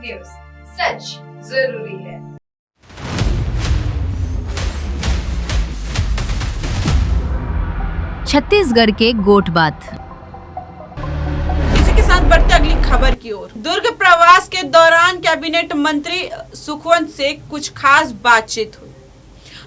News, सच जरूरी है। छत्तीसगढ़ के गोटबात। इसी के साथ बढ़ते अगली खबर की ओर। दुर्ग प्रवास के दौरान कैबिनेट मंत्री सुखवंत से कुछ खास बातचीत हुई।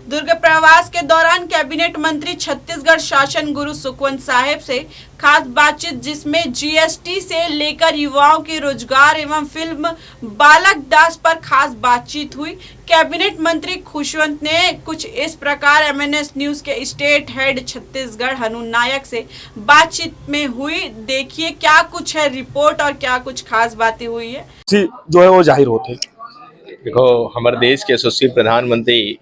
दुर्ग प्रवास के दौरान कैबिनेट मंत्री छत्तीसगढ़ शासन गुरु सुखवंत साहेब से खास बातचीत, जिसमें जीएसटी से लेकर युवाओं के रोजगार एवं फिल्म बालक दास पर खास बातचीत हुई। कैबिनेट मंत्री खुशवंत ने कुछ इस प्रकार एमएनएस न्यूज के स्टेट हेड छत्तीसगढ़ हनु नायक से बातचीत में हुई। देखिए क्या कुछ है रिपोर्ट और क्या कुछ खास बातें हुई है जो है वो जाहिर होते। देखो, हमारे देश के यशस्वी प्रधानमंत्री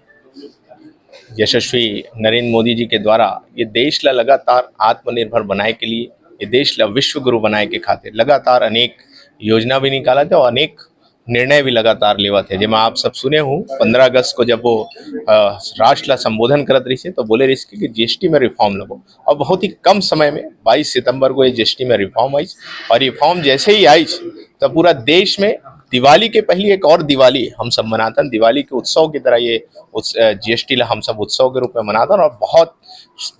यशस्वी नरेंद्र मोदी जी के द्वारा ये देश ला लगातार आत्मनिर्भर बनाए के लिए, ये देश ला विश्व गुरु बनाए के खातिर लगातार अनेक योजना भी निकाला थे और अनेक निर्णय भी लगातार लेवा थे। जब आप सब सुने हूँ 15 अगस्त को जब वो राष्ट्र ला संबोधन करत रही से तो बोले रही कि जीएसटी में रिफॉर्म लगो, और बहुत ही कम समय में 22 सितंबर को ये जीएसटी में रिफॉर्म आई। और रिफॉर्म जैसे ही आई तो पूरा देश में दिवाली के पहले एक और दिवाली हम सब मनाते हैं, दिवाली के उत्सव की तरह ये जीएसटी ला हम सब उत्सव के रूप में मनाते हैं। और बहुत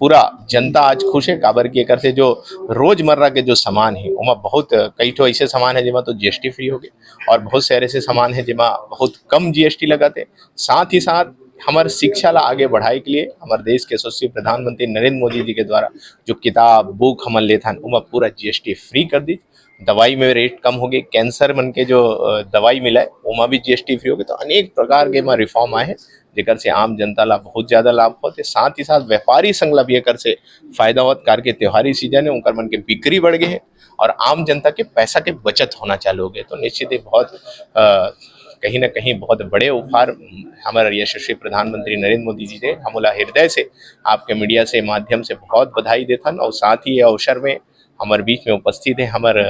पूरा जनता आज खुश है काबर की कर से जो रोजमर्रा के जो सामान है उमा बहुत कई तो ऐसे सामान है जिमा तो जीएसटी फ्री हो गए, और बहुत से ऐसे सामान है जिमा बहुत कम जीएसटी लगाते। साथ ही साथ हमारे शिक्षा ला आगे बढ़ाए के लिए हमारे देश के यशस्वी प्रधानमंत्री नरेंद्र मोदी जी के द्वारा जो किताब बुक हमन लेते हैं उमा पूरा जीएसटी फ्री कर दी। दवाई में रेट कम हो गए, कैंसर मन के जो दवाई मिला है उमा भी जीएसटी फ्री हो गए। तो अनेक प्रकार के में रिफॉर्म आए हैं जेकर से आम जनता ला बहुत ज्यादा लाभ होते। साथ ही साथ व्यापारी संघ ला भी एकर से फायदा होत, कार के त्योहारी सीजन है उनकर मन के बिक्री बढ़ गए है और आम जनता के पैसा के बचत होना चालू हो गए। तो निश्चित ही बहुत कहीं ना कहीं बहुत बड़े उपहार हमारे यशस्वी प्रधानमंत्री नरेंद्र मोदी जी ने हमला हृदय से आपके मीडिया से माध्यम से बहुत बधाई देथन। और साथ ही अवसर में हमारे बीच में उपस्थित है हमारे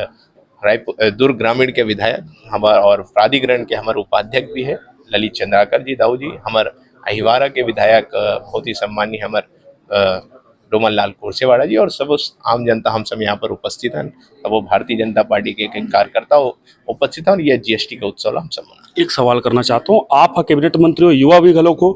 रायपुर दुर्ग ग्रामीण के विधायक हमारे और प्राधिकरण के हमारे उपाध्यक्ष भी है ललित चंद्राकर जी दाऊ जी, हमारे अहिवारा के विधायक बहुत ही सम्मानीय हमारे डोमन लाल कोरसेवाड़ा जी, और सब आम जनता हम सब यहाँ पर उपस्थित हैं। अब वो भारतीय जनता पार्टी के कार्यकर्ता उपस्थित हैं और यह जीएसटी का उत्सव हम सब मना। एक सवाल करना चाहता हूँ, आप कैबिनेट मंत्री हो, युवा भी घलो को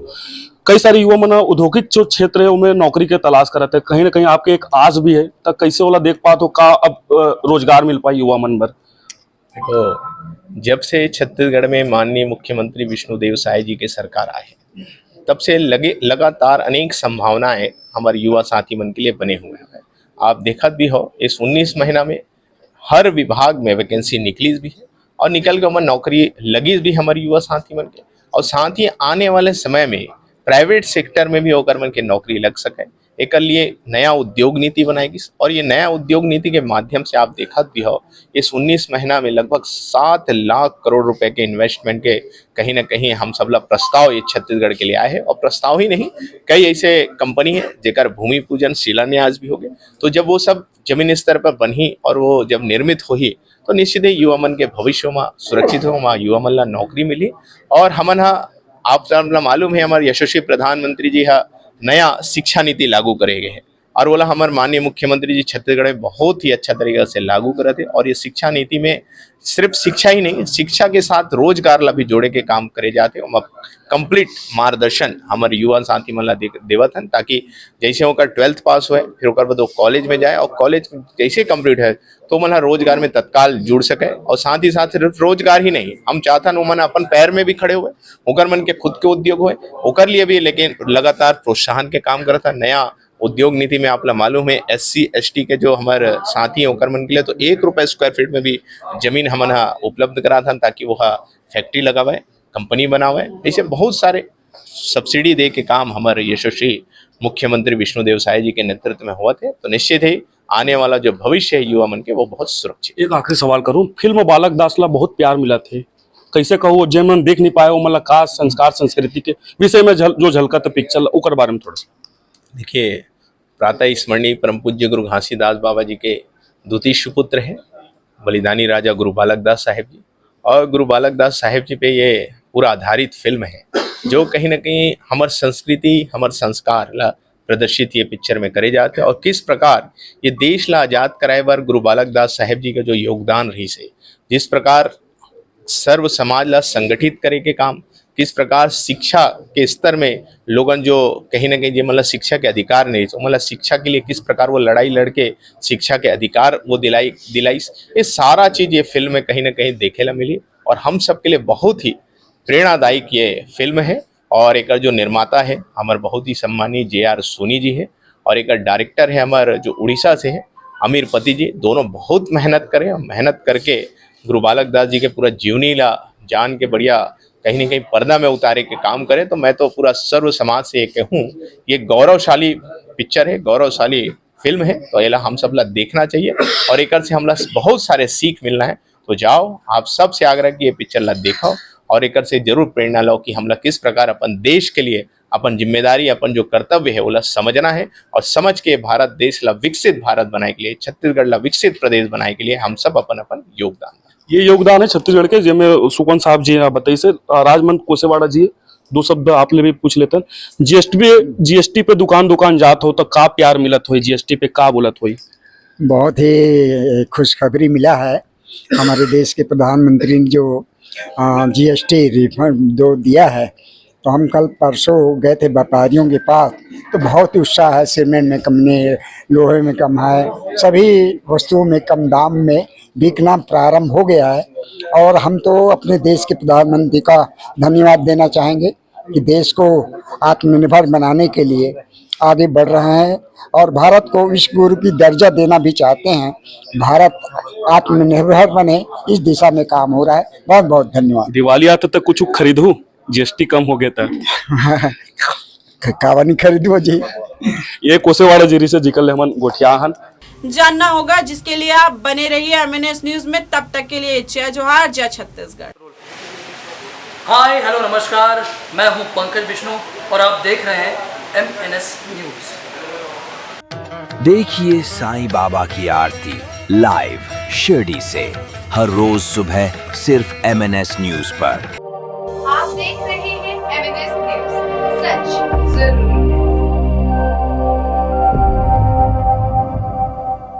कई सारे युवा मन औद्योगिक जो क्षेत्र है उनमें नौकरी के तलाश करते हैं, कहीं ना कहीं आपके एक आस भी है, तब कैसे वाला देख पाते हो का अब रोजगार मिल पाए युवा मन पर? देखो, जब से छत्तीसगढ़ में माननीय मुख्यमंत्री विष्णुदेव साय जी के सरकार आए तब से लगातार अनेक संभावनाएं हमारे युवा साथी मन के लिए बने हुए हैं। आप देखत भी हो इस 19 महीना में हर विभाग में वैकेंसी निकली भी है और निकल के हमारे नौकरी लगी भी हमारे युवा साथी मन के, और साथ ही आने वाले समय में प्राइवेट सेक्टर में भी होकर मन के नौकरी लग सके। एक लिए नया उद्योग नीति बनाएगी और ये नया उद्योग नीति के माध्यम से आप देखा भी हो इस 19 महीना में लगभग 7 लाख करोड़ रुपए के इन्वेस्टमेंट के कहीं ना कहीं हम सब लोग प्रस्ताव ये छत्तीसगढ़ के लिए आए हैं। और प्रस्ताव ही नहीं, कई ऐसे कंपनी है जेकर भूमि पूजन शिलान्यास भी हो गए। तो जब वो सब जमीन स्तर पर बनी और वो जब निर्मित हुई तो निश्चित ही युवा मन के भविष्य में सुरक्षित हो, युवा मन ला नौकरी मिली। और हमन आप मालूम है हमारे यशस्वी प्रधानमंत्री जी नया शिक्षा नीति लागू करेंगे हैं और बोला हमारे माननीय मुख्यमंत्री जी छत्तीसगढ़ में बहुत ही अच्छा तरीके से लागू करे थे। और ये शिक्षा नीति में सिर्फ शिक्षा ही नहीं, शिक्षा के साथ रोजगार ला भी जोड़े के काम करे जाते हैं। कंप्लीट मार्गदर्शन हमारे युवा साथी मन ला देवत हन, ताकि जैसे होकर 12th पास हुए फिर होकर बाद कॉलेज में जाए और कॉलेज जैसे कंप्लीट है तो मन रोजगार में तत्काल जुड़ सके। और साथ ही साथ सिर्फ रोजगार ही नहीं, हम चाहता वो मन अपन पैर में भी खड़े हुए, ओकर मन के खुद के उद्योग हुए ओकर लिए भी, लेकिन लगातार प्रोत्साहन के काम करता। नया उद्योग नीति में आप मालूम है SC ST के जो हमारे साथी होकर मन के लिए तो 1 रुपये स्क्वायर फीट में भी जमीन हमन उपलब्ध करा था ताकि वह फैक्ट्री लगावे, कंपनी बनावे। ऐसे बहुत सारे सब्सिडी दे के काम हमारे यशस्वी मुख्यमंत्री विष्णुदेव साय जी के नेतृत्व में हुआ थे। तो निश्चित ही आने वाला जो भविष्य है युवा मन के वो बहुत सुरक्षित। एक आखिरी सवाल करूँ, फिल्म बालक दास ला बहुत प्यार मिला थे, कैसे कहो जो मन देख नहीं पाए वो मतलब का संस्कार संस्कृति के विषय में जो झलकत पिक्चर ओकर बारे में थोड़ा सा देखिए। प्रातः स्मरणीय परम पूज्य गुरु घासीदास बाबा जी के द्वितीय सुपुत्र हैं बलिदानी राजा गुरु बालक दास साहेब जी, और गुरु बालक दास साहेब जी पे ये पूरा आधारित फिल्म है जो कहीं ना कहीं हमारे संस्कृति हमारे संस्कार ला प्रदर्शित ये पिक्चर में करे जाते हैं। और किस प्रकार ये देश ला आजाद कराए बार गुरु बालक दास साहेब जी का जो योगदान रही से, जिस प्रकार सर्व समाज ला संगठित करे के काम, किस प्रकार शिक्षा के स्तर में लोगन जो कहीं ना कहीं जो मतलब शिक्षा के अधिकार नहीं, तो मतलब शिक्षा के लिए किस प्रकार वो लड़ाई लड़के शिक्षा के अधिकार वो दिलाई ये सारा चीज़ ये फिल्म में कहीं ना कहीं देखे ला मिली और हम सब के लिए बहुत ही प्रेरणादायक ये फिल्म है। और एक जो निर्माता है हमारे बहुत ही सम्मानीय JR सोनी जी है और एक डायरेक्टर है हमारे जो उड़ीसा से है अमीर पति जी। दोनों बहुत मेहनत करे और मेहनत करके गुरु बालक दास जी के पूरा जीवनी ला जान के बढ़िया कहीं ना कहीं पर्दा में उतारे के काम करे। तो मैं तो पूरा सर्व समाज से कहूँ ये गौरवशाली पिक्चर है, गौरवशाली फिल्म है, तो ये हम सब ला देखना चाहिए और एक से हमला बहुत सारे सीख मिलना है। तो जाओ आप सब से आग्रह कि ये पिक्चर ला देखो और एक से जरूर प्रेरणा लो कि हमला किस प्रकार अपन देश के लिए अपन जिम्मेदारी अपन जो कर्तव्य है वो समझना है और समझ के भारत देश ला विकसित भारत बनाए के लिए, छत्तीसगढ़ ला विकसित प्रदेश बनाए के लिए हम सब अपन अपन योगदान। ये योगदान है छत्तीसगढ़ के जिसमें सुखवंत साहब जी बताइए से राजमंत कोसेवाड़ा जी, दो शब्द आप ले भी पूछ लेते हैं। जीएसटी पे दुकान जात हो तो का प्यार मिलत हो, जीएसटी पे का बोलत हो? बहुत ही खुशखबरी मिला है। हमारे देश के प्रधानमंत्री ने जो जीएसटी रिफंड जो दिया है, तो हम कल परसों गए थे व्यापारियों के पास, तो बहुत ही उत्साह है। सीमेंट में कम है, लोहे में कम है, सभी वस्तुओं में कम दाम में बिकना प्रारंभ हो गया है। और हम तो अपने देश के प्रधानमंत्री का धन्यवाद देना चाहेंगे कि देश को आत्मनिर्भर बनाने के लिए आगे बढ़ रहे हैं और भारत को विश्व गुरु की दर्जा देना भी चाहते हैं। भारत आत्मनिर्भर बने इस दिशा में काम हो रहा है। बहुत बहुत धन्यवाद। दिवाली आते तक कुछ खरीदू, जीएसटी कम हो गया था कावानी खरीदो जी। ये कोसेवाड़ा जिरी से जिकल हमन गोठिया हन जानना होगा, जिसके लिए आप बने रहिए MNS न्यूज में। तब तक के लिए जय जोहार, जय छत्तीसगढ़। हाय हेलो नमस्कार, मैं हूं पंकज विष्णु और आप देख रहे हैं MNS न्यूज। देखिए साईं बाबा की आरती लाइव शिरडी से हर रोज सुबह सिर्फ MNS न्यूज पर। आप देख रहे हैं MNS न्यूज, सच जरूर।